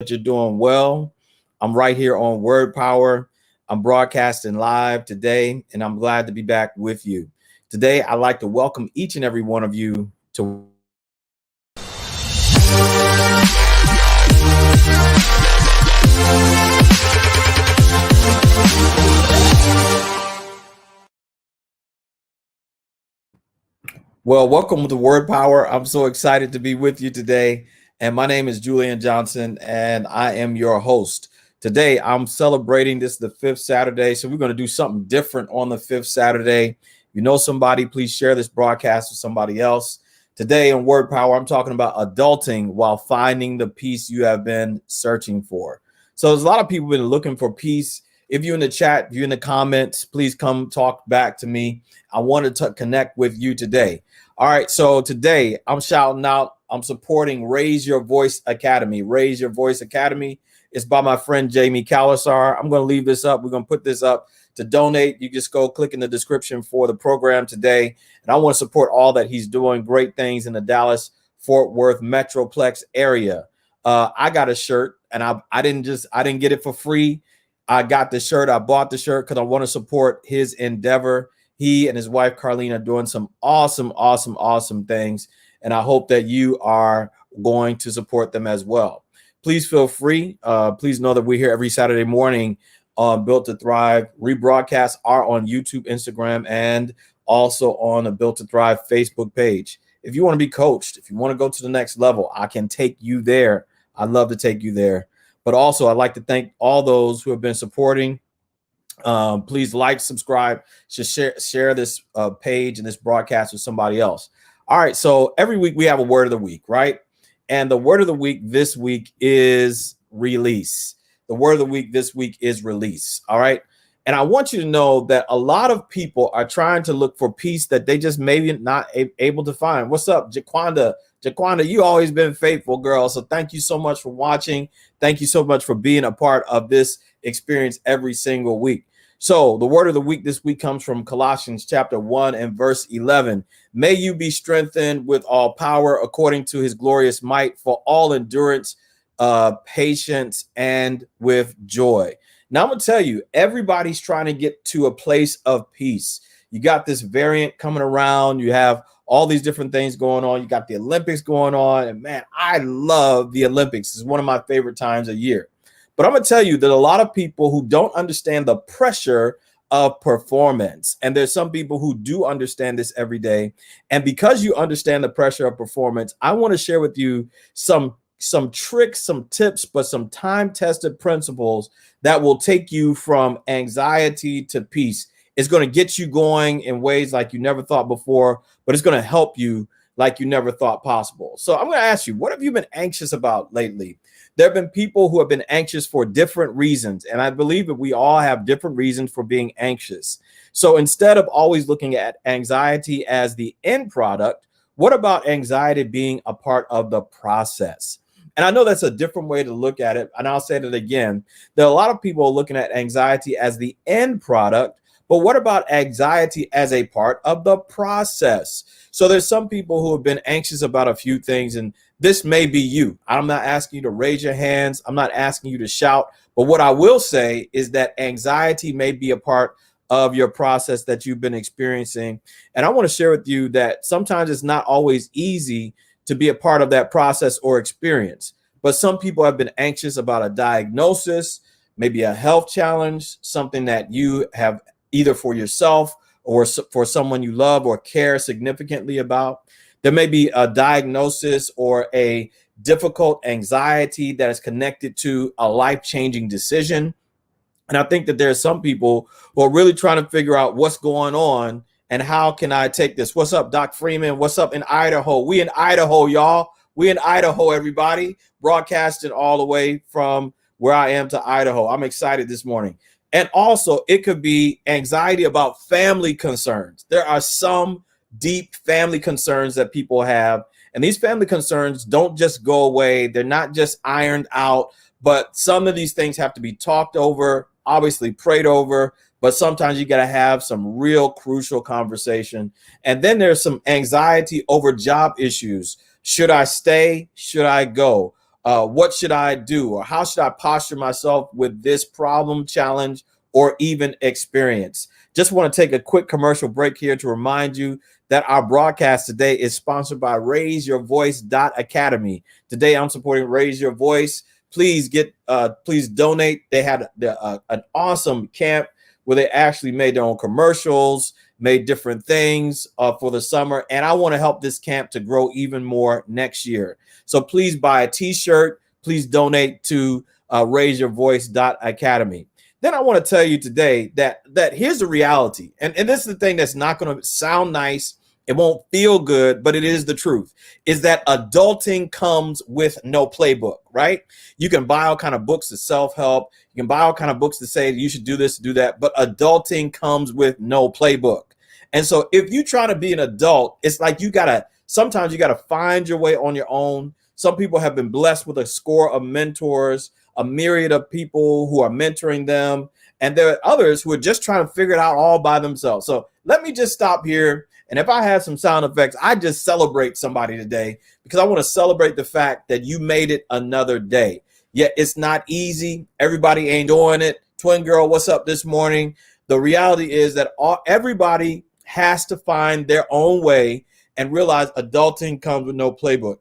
that you're doing well. I'm right here on Word Power. I'm broadcasting live today, and I'm glad to be back with you. Today, I'd like to welcome each and every one of you to welcome to Word Power. I'm so excited to be with you today. And my name is Julian Johnson, and I am your host. Today, I'm celebrating this the fifth Saturday. So we're going to do something different on the fifth Saturday. If you know somebody, please share this broadcast with somebody else. Today in Word Power, I'm talking about adulting while finding the peace you have been searching for. So there's a lot of people been looking for peace. If you're in the chat, if you're in the comments, please come talk back to me. I wanted to connect with you today. All right, so today I'm shouting out, I'm supporting Raise Your Voice Academy. Raise Your Voice Academy is by my friend Jamie Calasar. I'm going to leave this up. We're going to put this up to donate. You just go click in the description for the program today. And I want to support all that he's doing. Great things in the Dallas-Fort Worth Metroplex area. I got a shirt, and I didn't get it for free. I got the shirt. I bought the shirt because I want to support his endeavor. He and his wife, Carlene, are doing some awesome things. And I hope that you are going to support them as well. Please feel free. Please know that we're here every Saturday morning on Built to Thrive. Rebroadcasts are on YouTube, Instagram, and also on the Built to Thrive Facebook page. If you want to be coached, if you want to go to the next level, I can take you there. I'd love to take you there. But also, I'd like to thank all those who have been supporting. Please like, subscribe, just share this page and this broadcast with somebody else. All right, so every week we have a word of the week, right? And the word of the week this week is release. The word of the week this week is release. All right. And I want you to know that a lot of people are trying to look for peace that they just maybe not able to find. What's up, Jaquanda? Jaquanda, you always been faithful, girl. So thank you so much for watching. Thank you so much for being a part of this experience every single week. So the word of the week this week comes from Colossians chapter 1 and verse 11. May you be strengthened with all power according to his glorious might for all endurance, patience, and with joy. Now I'm going to tell you, everybody's trying to get to a place of peace. You got this variant coming around. You have all these different things going on. You got the Olympics going on. And man, I love the Olympics. It's one of my favorite times of year. But I'm going to tell you that a lot of people who don't understand the pressure of performance, and there's some people who do understand this every day. And because you understand the pressure of performance, I want to share with you some tricks, some tips, but some time-tested principles that will take you from anxiety to peace. It's going to get you going in ways like you never thought before, but it's going to help you like you never thought possible. So I'm going to ask you, what have you been anxious about lately? There have been people who have been anxious for different reasons, and I believe that we all have different reasons for being anxious. So instead of always looking at anxiety as the end product, what about anxiety being a part of the process? And I know that's a different way to look at it, and I'll say that again. There are a lot of people looking at anxiety as the end product, but what about anxiety as a part of the process? So there's some people who have been anxious about a few things, and this may be you. I'm not asking you to raise your hands. I'm not asking you to shout. But what I will say is that anxiety may be a part of your process that you've been experiencing. And I want to share with you that sometimes it's not always easy to be a part of that process or experience. But some people have been anxious about a diagnosis, maybe a health challenge, something that you have either for yourself or for someone you love or care significantly about. There may be a diagnosis or a difficult anxiety that is connected to a life-changing decision. And I think that there are some people who are really trying to figure out what's going on and how can I take this? What's up, Doc Freeman? What's up in Idaho? We in Idaho, y'all. We in Idaho, everybody. Broadcasting all the way from where I am to Idaho. I'm excited this morning. And also, it could be anxiety about family concerns. There are some deep family concerns that people have. And these family concerns don't just go away. They're not just ironed out, but some of these things have to be talked over, obviously prayed over, but sometimes you got to have some real crucial conversation. And then there's some anxiety over job issues. Should I stay? Should I go? what should I do, or how should I posture myself with this problem, challenge, or even experience? Just want to take a quick commercial break here to remind you that our broadcast today is sponsored by raiseyourvoice.academy. Today I'm supporting Raise Your Voice. Please please donate. They had an awesome camp where they actually made their own commercials, made different things for the summer. And I want to help this camp to grow even more next year. So please buy a t-shirt. Please donate to raiseyourvoice.academy. Then I want to tell you today that here's the reality. And this is the thing that's not going to sound nice. It won't feel good, but it is the truth, is that adulting comes with no playbook, right? You can buy all kind of books to self-help. You can buy all kind of books to say you should do this, do that, but adulting comes with no playbook. And so if you try to be an adult, it's like sometimes you got to find your way on your own. Some people have been blessed with a score of mentors, a myriad of people who are mentoring them. And there are others who are just trying to figure it out all by themselves. So let me just stop here. And if I had some sound effects, I just celebrate somebody today, because I want to celebrate the fact that you made it another day. Yet it's not easy. Everybody ain't doing it. Twin girl, what's up this morning? The reality is that everybody has to find their own way and realize adulting comes with no playbook.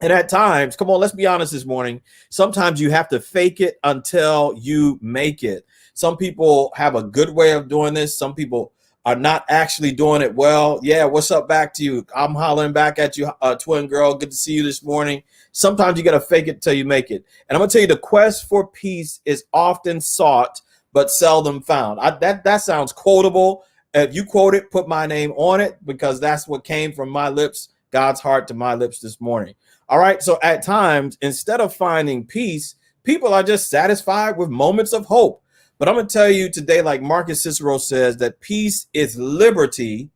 And at times, come on, let's be honest this morning. Sometimes you have to fake it until you make it. Some people have a good way of doing this. Some people are not actually doing it well. Yeah, what's up back to you? I'm hollering back at you, twin girl. Good to see you this morning. Sometimes you got to fake it till you make it. And I'm going to tell you, the quest for peace is often sought, but seldom found. That sounds quotable. If you quote it, put my name on it, because that's what came from my lips, God's heart to my lips this morning. All right. So at times, instead of finding peace, people are just satisfied with moments of hope. But I'm going to tell you today, like Marcus Cicero says, that peace is liberty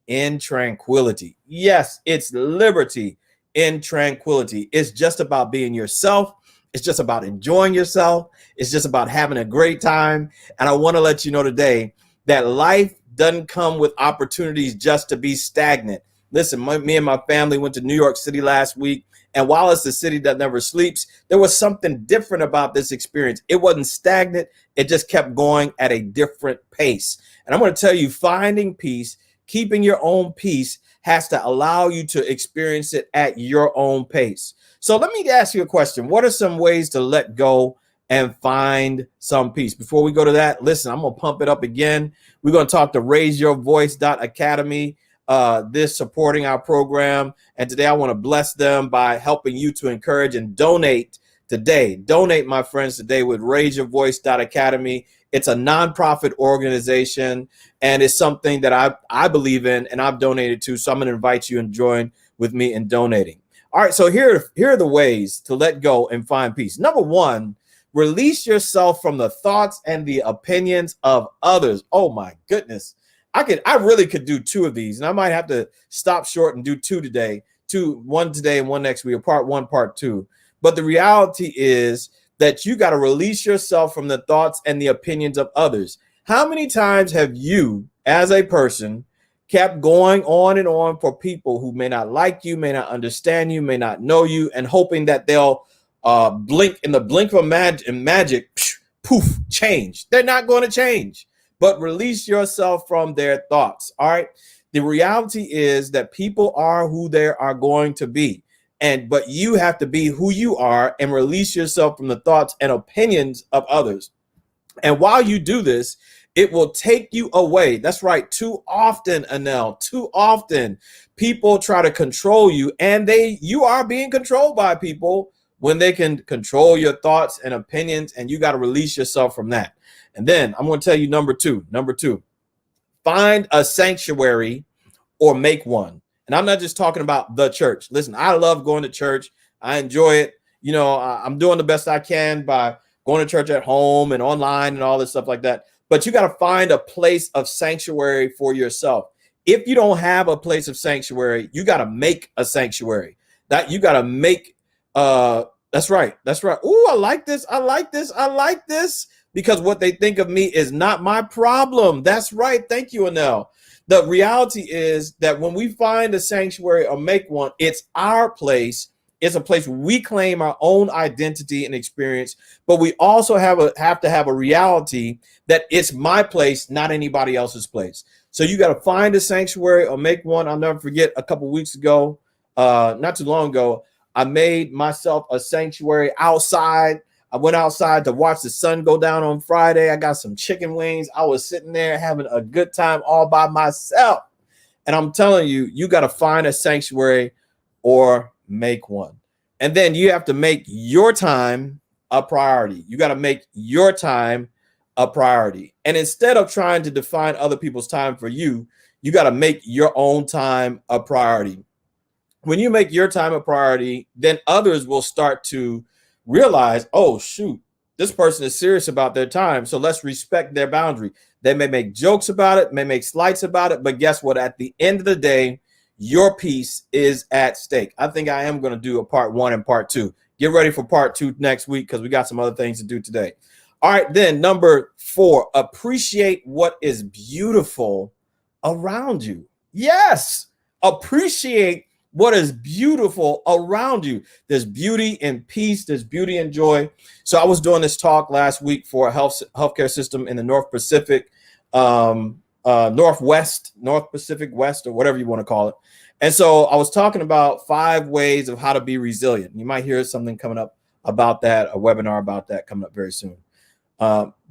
in tranquility. Yes, it's liberty in tranquility. It's just about being yourself. It's just about enjoying yourself. It's just about having a great time. And I want to let you know today that life doesn't come with opportunities just to be stagnant. Listen, me and my family went to New York City last week. And while it's the city that never sleeps, there was something different about this experience. It wasn't stagnant. It just kept going at a different pace. And I'm going to tell you, finding peace, keeping your own peace, has to allow you to experience it at your own pace. So let me ask you a question. What are some ways to let go and find some peace? Before we go to that, listen, I'm going to pump it up again. We're going to talk to raiseyourvoice.academy. This supporting our program. And today I want to bless them by helping you to encourage and donate today. Donate, my friends, today with raiseyourvoice.academy. It's a nonprofit organization, and it's something that I believe in and I've donated to. So I'm going to invite you and join with me in donating. All right. So here are the ways to let go and find peace. Number one, release yourself from the thoughts and the opinions of others. Oh my goodness. I really could do two of these, and I might have to stop short and do two today, one today and one next week, part one, part two. But the reality is that you got to release yourself from the thoughts and the opinions of others. How many times have you, as a person, kept going on and on for people who may not like you, may not understand you, may not know you, and hoping that they'll blink in the blink of magic, poof, change? They're not going to change. But release yourself from their thoughts. All right. The reality is that people are who they are going to be. But you have to be who you are and release yourself from the thoughts and opinions of others. And while you do this, it will take you away. That's right. Too often, Anel, too often people try to control you, and you are being controlled by people when they can control your thoughts and opinions, and you got to release yourself from that. And then I'm going to tell you number two, find a sanctuary or make one. And I'm not just talking about the church. Listen, I love going to church. I enjoy it. You know, I'm doing the best I can by going to church at home and online and all this stuff like that. But you got to find a place of sanctuary for yourself. If you don't have a place of sanctuary, you got to make a sanctuary. That you got to make. That's right. Ooh, I like this. Because what they think of me is not my problem. That's right. Thank you, Anel. The reality is that when we find a sanctuary or make one, it's our place It's a place where we claim our own identity and experience, but we also have to have a reality that it's my place, not anybody else's place. So you got to find a sanctuary or make one. I'll never forget a couple weeks ago, not too long ago, I made myself a sanctuary outside. I went outside to watch the sun go down on Friday. I got some chicken wings. I was sitting there having a good time all by myself. And I'm telling you, you got to find a sanctuary or make one. And then you have to make your time a priority. You got to make your time a priority. And instead of trying to define other people's time for you, you got to make your own time a priority. When you make your time a priority, then others will start to realize, oh, shoot, this person is serious about their time. So let's respect their boundary. They may make jokes about it, may make slights about it, but guess what? At the end of the day, your peace is at stake. I think I am going to do a part 1 and part 2. Get ready for part 2 next week because we got some other things to do today. All right, then number 4, appreciate what is beautiful around you. Yes, appreciate what is beautiful around you. There's beauty and peace. There's beauty and joy. So I was doing this talk last week for a healthcare system in the North Pacific, North Pacific West, or whatever you want to call it. And so I was talking about 5 ways of how to be resilient. You might hear something coming up about that, a webinar about that coming up very soon.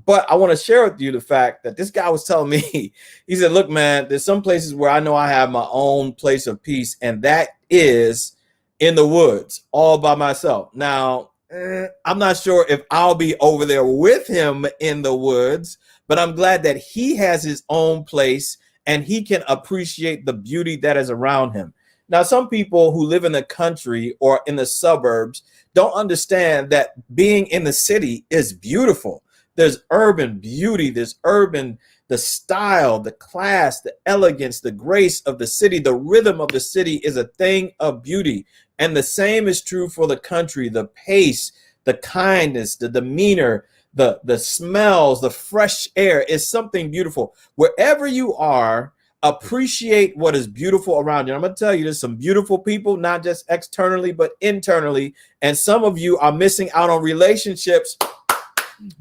But I want to share with you the fact that this guy was telling me, he said, look, man, there's some places where I know I have my own place of peace, and that is in the woods all by myself. Now, I'm not sure if I'll be over there with him in the woods, but I'm glad that he has his own place and he can appreciate the beauty that is around him. Now, some people who live in the country or in the suburbs don't understand that being in the city is beautiful. There's urban beauty, the style, the class, the elegance, the grace of the city, the rhythm of the city is a thing of beauty. And the same is true for the country, the pace, the kindness, the demeanor, the smells, the fresh air is something beautiful. Wherever you are, appreciate what is beautiful around you. And I'm going to tell you, there's some beautiful people, not just externally, but internally. And some of you are missing out on relationships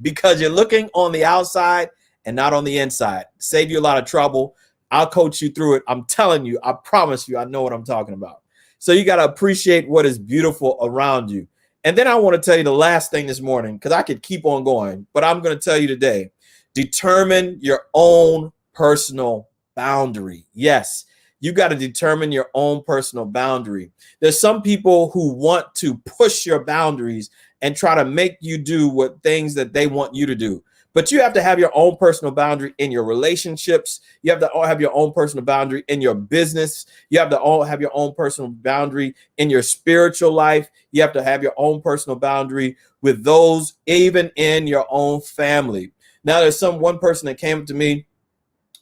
because you're looking on the outside and not on the inside. Save you a lot of trouble. I'll coach you through it. I'm telling you, I promise you, I know what I'm talking about. So you got to appreciate what is beautiful around you. And then I want to tell you the last thing this morning, because I could keep on going, but I'm going to tell you today, determine your own personal boundary. Yes, you got to determine your own personal boundary. There's some people who want to push your boundaries and try to make you do what things that they want you to do. But you have to have your own personal boundary in your relationships. You have to have your own personal boundary in your business. You have to all have your own personal boundary in your spiritual life. You have to have your own personal boundary with those even in your own family. Now, there's one person that came up to me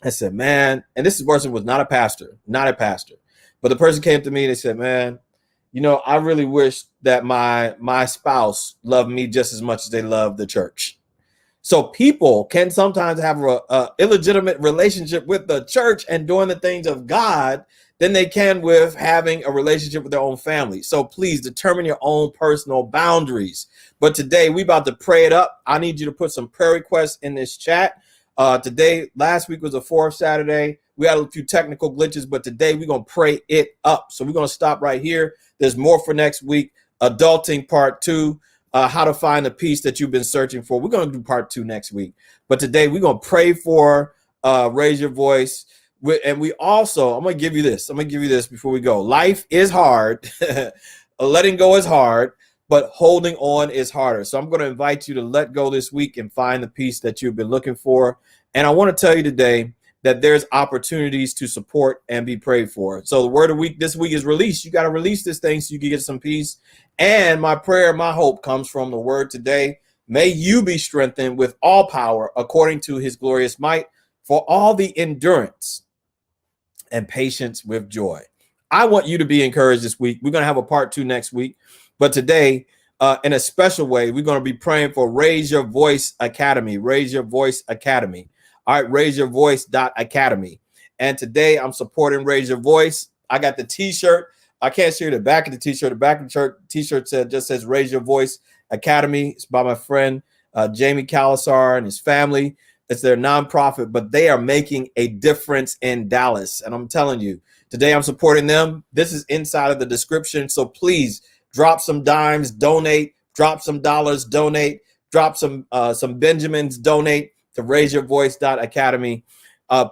and said, man, and this person was not a pastor, but the person came to me and they said, man, you know, I really wish that my spouse loved me just as much as they love the church. So people can sometimes have a illegitimate relationship with the church and doing the things of God than they can with having a relationship with their own family. So please determine your own personal boundaries. But today we about to pray it up. I need you to put some prayer requests in this chat. Last week was a 4th Saturday. We had a few technical glitches, but today we're going to pray it up. So we're going to stop right here. There's more for next week. Adulting part 2, how to find the peace that you've been searching for. We're going to do part 2 next week. But today we're going to pray for raise your voice. And we also, I'm going to give you this before we go. Life is hard. Letting go is hard, but holding on is harder. So I'm going to invite you to let go this week and find the peace that you've been looking for. And I want to tell you today that there's opportunities to support and be prayed for. So the word of the week this week is release. You got to release this thing so you can get some peace. And my prayer, my hope comes from the word today. May you be strengthened with all power according to his glorious might for all the endurance and patience with joy. I want you to be encouraged this week. We're going to have a part 2 next week. But today, in a special way, we're going to be praying for Raise Your Voice Academy. Raise Your Voice Academy. All right, raiseyourvoice.academy. And today I'm supporting Raise Your Voice. I got the t-shirt. I can't see the back of the t-shirt. The back of the t-shirt just says Raise Your Voice Academy. It's by my friend Jamie Calasar and his family. It's their nonprofit, but they are making a difference in Dallas. And I'm telling you, today I'm supporting them. This is inside of the description. So please drop some dimes, donate, drop some dollars, donate, drop some Benjamins, donate to raiseyourvoice.academy.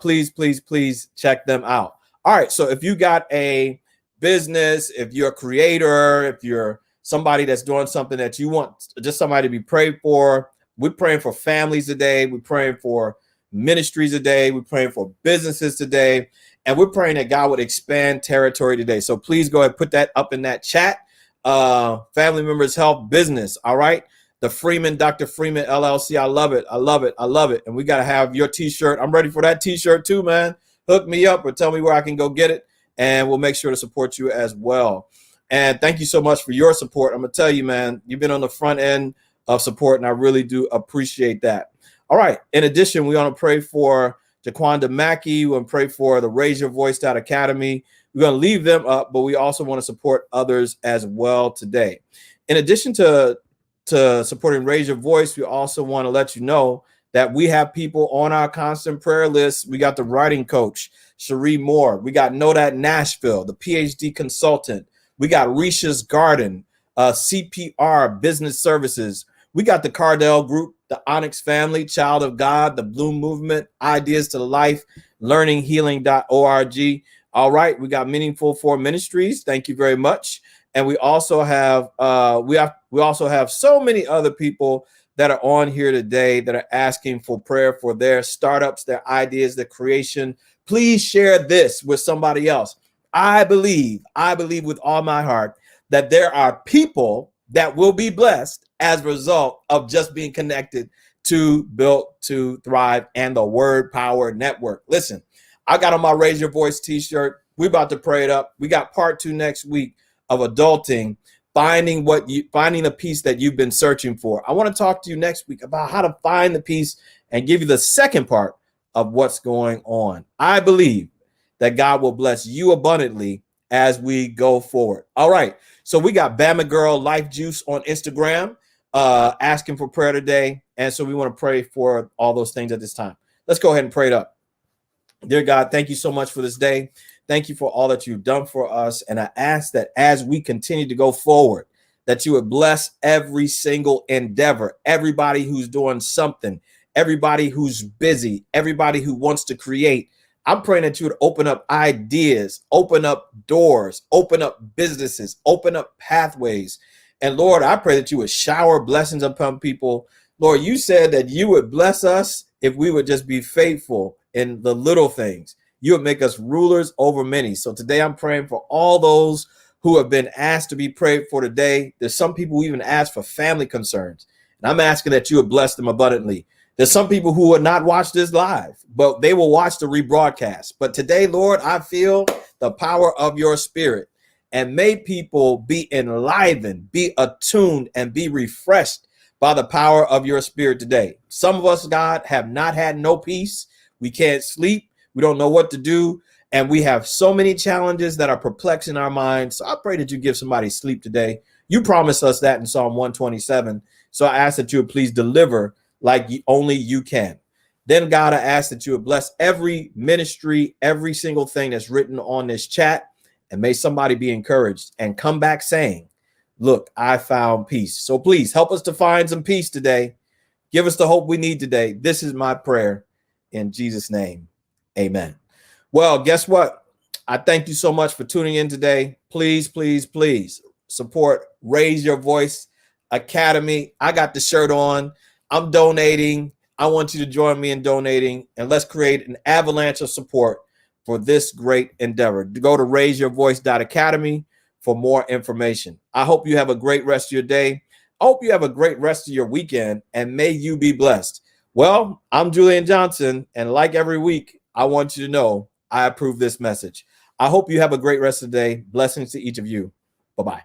Please, please, please check them out. All right. So if you got a business, if you're a creator, if you're somebody that's doing something that you want just somebody to be prayed for, we're praying for families today. We're praying for ministries today. We're praying for businesses today. And we're praying that God would expand territory today. So please go ahead and put that up in that chat. Family members help business. All right. The Freeman, Dr. Freeman LLC. I love it. I love it. I love it. And we got to have your t-shirt. I'm ready for that t-shirt too, man. Hook me up or tell me where I can go get it. And we'll make sure to support you as well. And thank you so much for your support. I'm going to tell you, man, you've been on the front end of support, and I really do appreciate that. All right. In addition, we want to pray for Jaquanda Mackey. We want to pray for the Raise Your Voice Academy. We're going to leave them up, but we also want to support others as well today. In addition to supporting Raise Your Voice, we also want to let you know that we have people on our constant prayer list. We got the writing coach, Cherie Moore. We got Know That Nashville, the PhD consultant. We got Risha's Garden, CPR Business Services. We got the Cardell Group, the Onyx Family, Child of God, the Bloom Movement, Ideas to Life, learninghealing.org. All right, we got Meaningful for Ministries. Thank you very much. And we also have we also have so many other people that are on here today that are asking for prayer for their startups, their ideas, their creation. Please share this with somebody else. I believe with all my heart that there are people that will be blessed as a result of just being connected to Built to Thrive and the Word Power Network. Listen, I got on my Raise Your Voice t-shirt. We're about to pray it up. We got part 2 next week of adulting, finding the peace that you've been searching for. I want to talk to you next week about how to find the peace and give you the second part of what's going on. I believe that God will bless you abundantly as we go forward. All right. So we got Bama Girl Life Juice on Instagram asking for prayer today. And so we want to pray for all those things at this time. Let's go ahead and pray it up. Dear God, thank you so much for this day. Thank you for all that you've done for us. And I ask that as we continue to go forward, that you would bless every single endeavor, everybody who's doing something, everybody who's busy, everybody who wants to create. I'm praying that you would open up ideas, open up doors, open up businesses, open up pathways. And Lord, I pray that you would shower blessings upon people. Lord, you said that you would bless us if we would just be faithful in the little things. You would make us rulers over many. So today I'm praying for all those who have been asked to be prayed for today. There's some people who even asked for family concerns. And I'm asking that you would bless them abundantly. There's some people who would not watch this live, but they will watch the rebroadcast. But today, Lord, I feel the power of your spirit. And may people be enlivened, be attuned, and be refreshed by the power of your spirit today. Some of us, God, have not had no peace. We can't sleep. We don't know what to do. And we have so many challenges that are perplexing our minds. So I pray that you give somebody sleep today. You promised us that in Psalm 127. So I ask that you would please deliver like only you can. Then, God, I ask that you would bless every ministry, every single thing that's written on this chat. And may somebody be encouraged and come back saying, look, I found peace. So please help us to find some peace today. Give us the hope we need today. This is my prayer in Jesus' name. Amen. Well, guess what? I thank you so much for tuning in today. Please, please, please support Raise Your Voice Academy. I got the shirt on. I'm donating. I want you to join me in donating, and let's create an avalanche of support for this great endeavor. Go to raiseyourvoice.academy for more information. I hope you have a great rest of your day. I hope you have a great rest of your weekend, and may you be blessed. Well, I'm Julian Johnson, and like every week, I want you to know I approve this message. I hope you have a great rest of the day. Blessings to each of you. Bye-bye.